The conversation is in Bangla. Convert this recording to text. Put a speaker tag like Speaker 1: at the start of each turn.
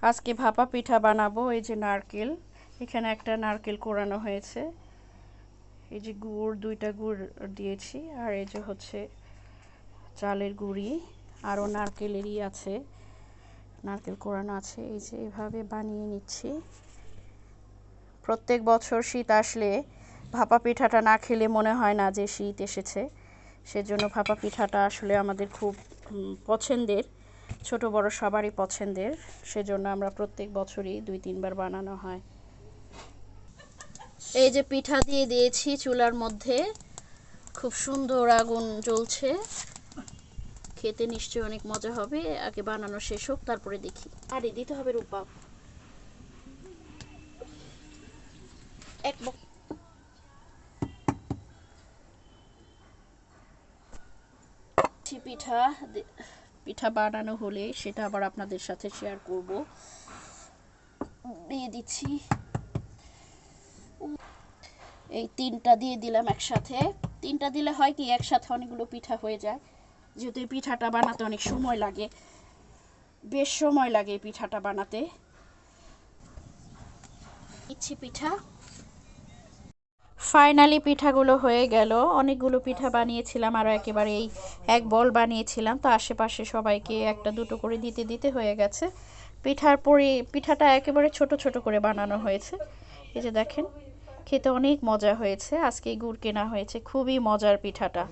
Speaker 1: আজকে ভাপা পিঠা বানাবো। এই যে নারকেল, এখানে একটা নারকেল কোরানো হয়েছে, এই যে গুড়, 2টা গুড় দিয়েছি, আর এই যে হচ্ছে চালের গুঁড়ি, আরও নারকেলেরই আছে, নারকেল কোরানো আছে। এই যে এভাবে বানিয়ে নিচ্ছি। প্রত্যেক বছর শীত আসলে ভাপা পিঠাটা না খেলে মনে হয় না যে শীত এসেছে। সেজন্য ভাপা পিঠাটা আসলে আমাদের খুব পছন্দের, ছোট বড় সবারই পছন্দের। সেজন্য আমরা প্রত্যেক বছরই 2-3 বার বানানো হয়। এই যে পিঠা দিয়ে দিয়েছি চুলার মধ্যে, খুব সুন্দর আগুন জ্বলছে। খেতে নিশ্চয়ই অনেক মজা হবে। আগে বানানো শেষ হোক, তারপরে দেখি। আরে দিতে হবে রূপা এক পিঠা। পিঠা বানানো হলে সেটা আবার আপনাদের সাথে শেয়ার করব। দিয়ে দিচ্ছি, এই 3টা দিয়ে দিলাম একসাথে। 3টা দিলে হয় কি, একসাথে অনেকগুলো পিঠা হয়ে যায়। যেহেতু এই পিঠাটা বানাতে অনেক সময় লাগে, বেশ সময় লাগে এই পিঠাটা বানাতে। দিচ্ছি পিঠা। ফাইনালি পিঠাগুলো হয়ে গেল। অনেকগুলো পিঠা বানিয়েছিলাম, আরও একেবারে এই এক বল বানিয়েছিলাম, তো আশেপাশে সবাইকে একটা দুটো করে দিতে দিতে হয়ে গেছে। পিঠাটা একেবারে ছোট ছোট করে বানানো হয়েছে। এই যে দেখেন, খেতে অনেক মজা হয়েছে। আজকে গুড় কেনা হয়েছে, খুবই মজার পিঠাটা।